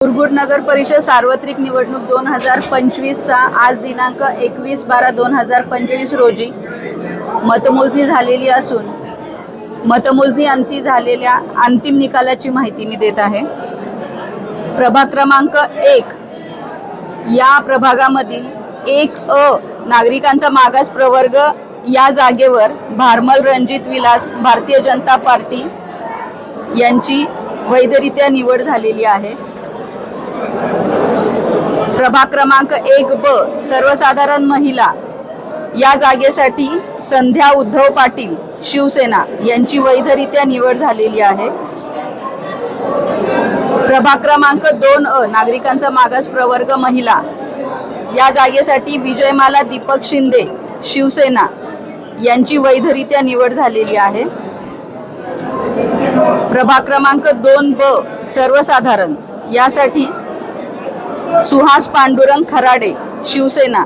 मुरगुड नगर परिषद सार्वत्रिक निवडणूक 2025चा आज दिनांक 21/12/2025 रोजी मतमोजणी झालेली असून मतमोजणी अंती झालेल्या अंतिम निकालाची माहिती मी देत आहे। प्रभाग क्रमांक 1 या प्रभागामधील 1 नागरिकांचा मागास प्रवर्ग या जागेवर भारमल रणजित विलास भारतीय जनता पार्टी यांची वैधरित्या निवड झालेली आहे। प्रभाग क्रमांक 1 सर्वसाधारण महिला या जागेसाठी संध्या उद्धव पाटील शिवसेना यांची वैधरित्या निवड झालेली आहे। प्रभाग क्रमांक 2 नागरिकांचा मागास प्रवर्ग महिला या जागेसाठी विजयमाला दीपक शिंदे शिवसेना यांची वैधरित्या निवड झालेली आहे। प्रभाग क्रमांक 2 सर्वसाधारण यासाठी सुहास पांडुरंग खराडे शिवसेना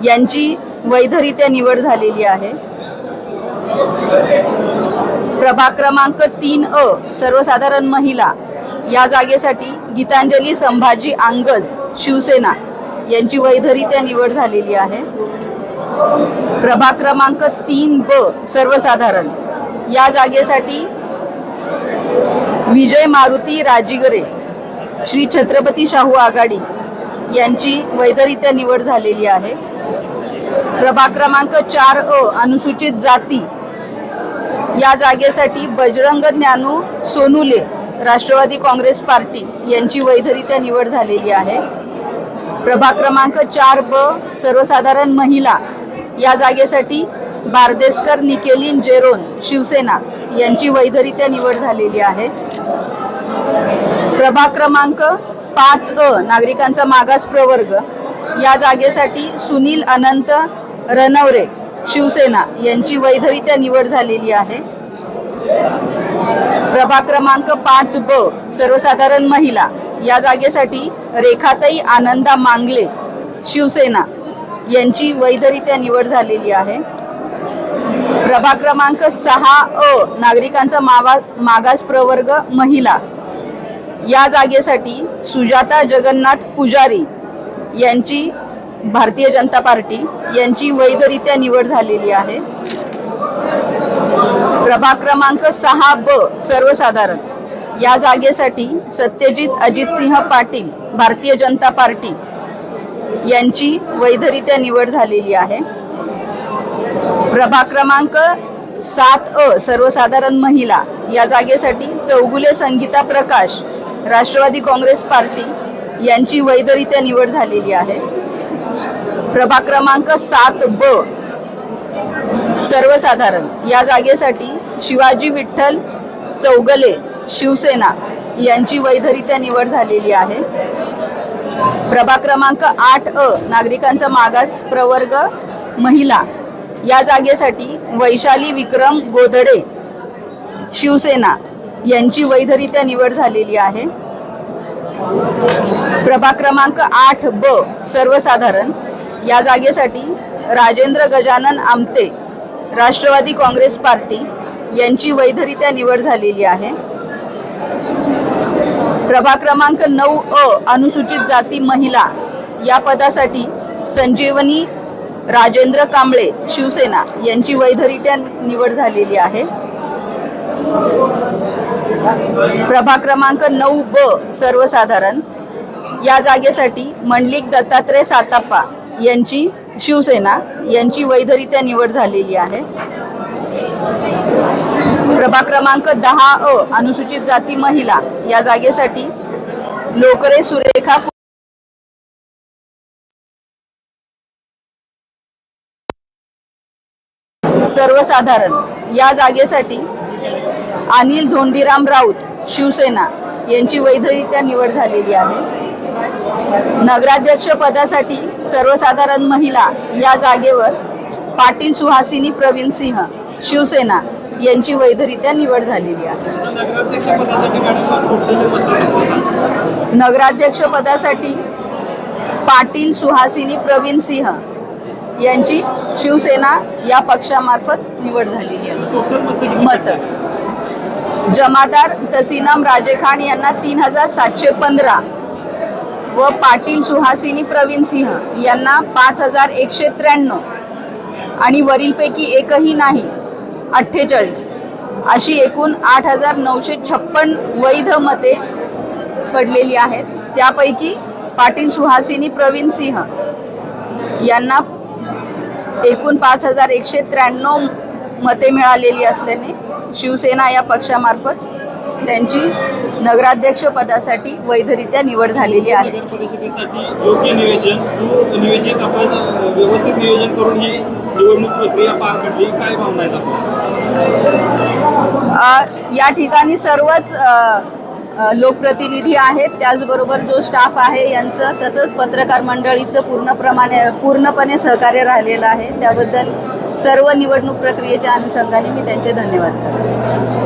यांची वैधरित्या निवड झालेली आहे। प्रभाग क्रमांक 3 सर्वसाधारण महिला या जागेसाठी गीतांजली संभाजी अंगज शिवसेना यांची वैधरित्या निवड झालेली आहे। प्रभाग क्रमांक 3 सर्वसाधारण या जागेसाठी विजय मारुती राजीगरे श्री छत्रपती शाहू आघाडी यांची वैधरित्या निवड झालेली आहे। प्रभाग क्रमांक 4 अनुसूचित जाती या जागेसाठी बजरंग ज्ञानू सोनुले राष्ट्रवादी काँग्रेस पार्टी यांची वैधरित्या निवड झालेली आहे। प्रभाग क्रमांक 4 सर्वसाधारण महिला या जागेसाठी बारदेसकर निकेलिन जेरोन शिवसेना यांची वैधरित्या निवड झालेली आहे। प्रभाग क्रमांक 5 नागरिकांचा मागास प्रवर्ग या जागेसाठी सुनील अनंत रणवरे शिवसेना यांची वैधरित्या निवड झालेली आहे। प्रभाग क्रमांक 5 सर्वसाधारण महिला या जागेसाठी रेखाताई आनंदा मांगले शिवसेना यांची वैधरित्या निवड झालेली आहे। प्रभाग क्रमांक 6 नागरिकांचा मागास प्रवर्ग महिला या जागेसाठी सुजाता जगन्नाथ पुजारी यांची भारतीय जनता पार्टी यांची वैधरित्या निवड झालेली आहे। प्रभाग क्रमांक 6 सर्वसाधारण या जागेसाठी सत्यजित अजितसिंह पाटील भारतीय जनता पार्टी यांची वैधरित्या निवड झालेली आहे। प्रभाग क्रमांक 7 सर्वसाधारण महिला या जागेसाठी चौगुले संगीता प्रकाश राष्ट्रवादी काँग्रेस पार्टी यांची वैधरित्या निवड झालेली आहे। प्रभाग क्रमांक 7 सर्वसाधारण या जागेसाठी शिवाजी विठ्ठल चौगले शिवसेना यांची वैधरित्या निवड झालेली आहे। प्रभाग क्रमांक 8 नागरिकांचा मागास प्रवर्ग महिला या जागेसाठी वैशाली विक्रम गोधडे शिवसेना यांची वैधरित्या निवड झालेली आहे। प्रभाग क्रमांक 8 सर्वसाधारण या जागेसाठी राजेंद्र गजानन आमते राष्ट्रवादी काँग्रेस पार्टी यांची वैधरित्या निवड झालेली आहे। प्रभाग क्रमांक 9 अनुसूचित जाती महिला या पदासाठी संजीवनी राजेंद्र कांबळे शिवसेना यांची वैधरित्या निवड झालेली आहे। प्रभाग क्रमांक 9 सर्वसाधारण या जागेसाठी मंडलिक दत्तात्रय साताप्पा यांची शिवसेना यांची वैधरित्या निवड झालेली आहे। प्रभाग क्रमांक 10 अनुसूचित जाती महिला या जागेसाठी लोकरे सुरेखा सर्वसाधारण या जागेसाठी अनिल धोंडीराम राऊत शिवसेना यांची वैधरित्या निवड झालेली आहे। नगराध्यक्ष पदासाठी सर्वसाधारण महिला या जागेवर पाटील सुहासिनी प्रवीण सिंह शिवसेना यांची वैधरित्या निवड झालेली आहे। नगराध्यक्ष पदासाठी पाटील सुहासिनी प्रवीण सिंह यांची शिवसेना या पक्षामार्फत निवड झालेली आहे। मत जमादार तसीनाम राजे खान यांना 3715 व पाटील सुहासिनी प्रवीण सिंह यांना 5193 आणि वरीलपैकी एकही नाही 48 अशी एकूण 8956 वैध मते पडलेली आहेत. त्यापैकी पाटील सुहासिनी प्रवीण सिंह यांना एकूण 5193 मते मिळालेली असल्याने शिवसेना या पक्षामार्फत त्यांची नगराध्यक्ष पदासाठी वैधरित्या निवड झालेली आहे. नगर परिषदेसाठी योग्य नियोजन, सुनियोजित आपण व्यवस्थित नियोजन करून ही निवडणूक प्रक्रिया पार पडली. काय भावना आहेत आपण? या ठिकाणी सर्वच लोकप्रतिनिधी आहेत, त्याचबरोबर जो स्टाफ आहे यांचं, तसंच पत्रकार मंडळीचं पूर्णपणे सहकार्य राहिलेलं आहे. त्याबद्दल सर्व निवडणूक प्रक्रियेच्या अनुषंगाने मी त्यांचे धन्यवाद करते.